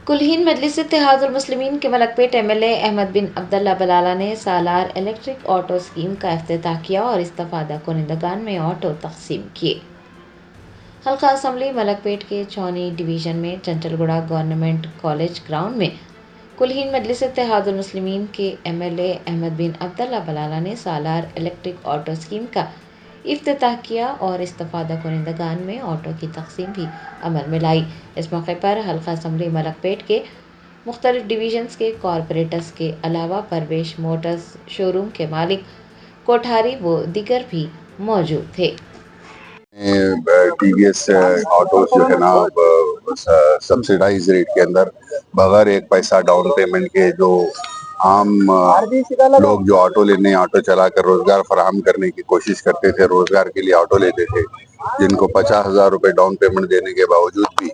کلہین مجلس اتحاد المسلمین کے ملک پیٹ ایم ایل اے احمد بن عبداللہ بلالہ نے سالار الیکٹرک آٹو اسکیم کا افتتاح کیا اور استفادہ کنندگان میں آٹو تقسیم کیے۔ حلقہ اسمبلی ملک پیٹ کے چھونی ڈویژن میں چنچل گڑھ گورنمنٹ کالج گراؤنڈ میں کلہین مجلس اتحاد المسلمین کے ایم ایل اے احمد بن عبداللہ بلالہ نے سالار الیکٹرک آٹو اسکیم کا افتتاح کیا اور استفادہ کنندگان میں آٹو کی تقسیم بھی عمل میں لائی۔ اس موقع پر حلقہ اسمبلی ملک پیٹ کے مختلف ڈویژنز کے کارپوریٹرز کے علاوہ پرویش موٹرز شوروم کے مالک، کوٹھاری و دیگر بھی موجود تھے۔ ٹی وی ایس آٹوز جو ہے نا سبسڈائز ریٹ کے اندر بغیر 1 پیسہ ڈاؤن پیمنٹ کے جو عام لوگ جو آٹو لینے آٹو چلا کر روزگار فراہم کرنے کی کوشش کرتے تھے، روزگار کے لیے آٹو لیتے تھے، جن کو 50,000 روپے ڈاؤن پیمنٹ دینے کے باوجود بھی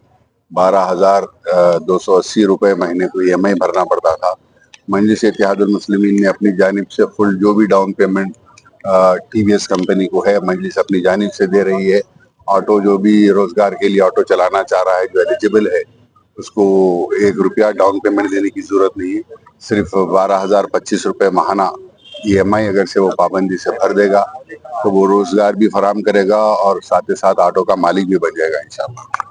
12,280 روپے مہینے کو ای ایم آئی بھرنا پڑتا تھا۔ مجلس اتحاد المسلمین نے اپنی جانب سے فل جو بھی down payment T V S company کو ہے، مجلس اپنی جانب سے دے رہی ہے۔ آٹو جو بھی روزگار کے لیے آٹو چلانا چاہ رہا ہے، جو ایلیجیبل ہے، اس کو 1 روپیہ ڈاؤن پیمنٹ دینے کی ضرورت نہیں ہے۔ صرف 12,025 روپے ماہانہ ای ایم آئی اگر سے وہ پابندی سے بھر دے گا تو وہ روزگار بھی فراہم کرے گا اور ساتھ ہی ساتھ آٹو کا مالک بھی بن جائے گا انشاءاللہ۔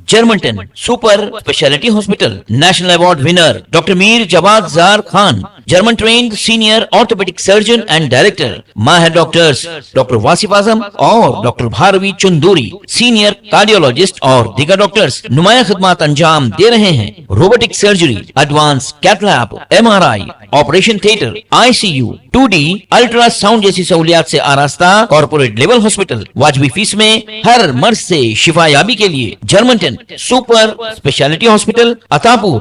Germanten super speciality hospital national award winner doctor Mir Jawad Zar Khan, German trained senior orthopaedic surgeon and director, ماہر ڈاکٹرز ڈاکٹر واصف اعظم اور doctor Bharavi Chanduri, senior cardiologist اور دیگر ڈاکٹرز نمایاں خدمات انجام دے رہے ہیں۔ Robotic surgery, advance cath lab, M R I, operation theatre, I C U, 2D ultrasound جیسی سہولیات سے آراستہ کارپوریٹ لیول ہاسپٹل، واجبی فیس میں ہر مرض سے شفا یابی کے لیے جرمنٹن سپر اسپیشلٹی ہاسپٹل، عطاپور،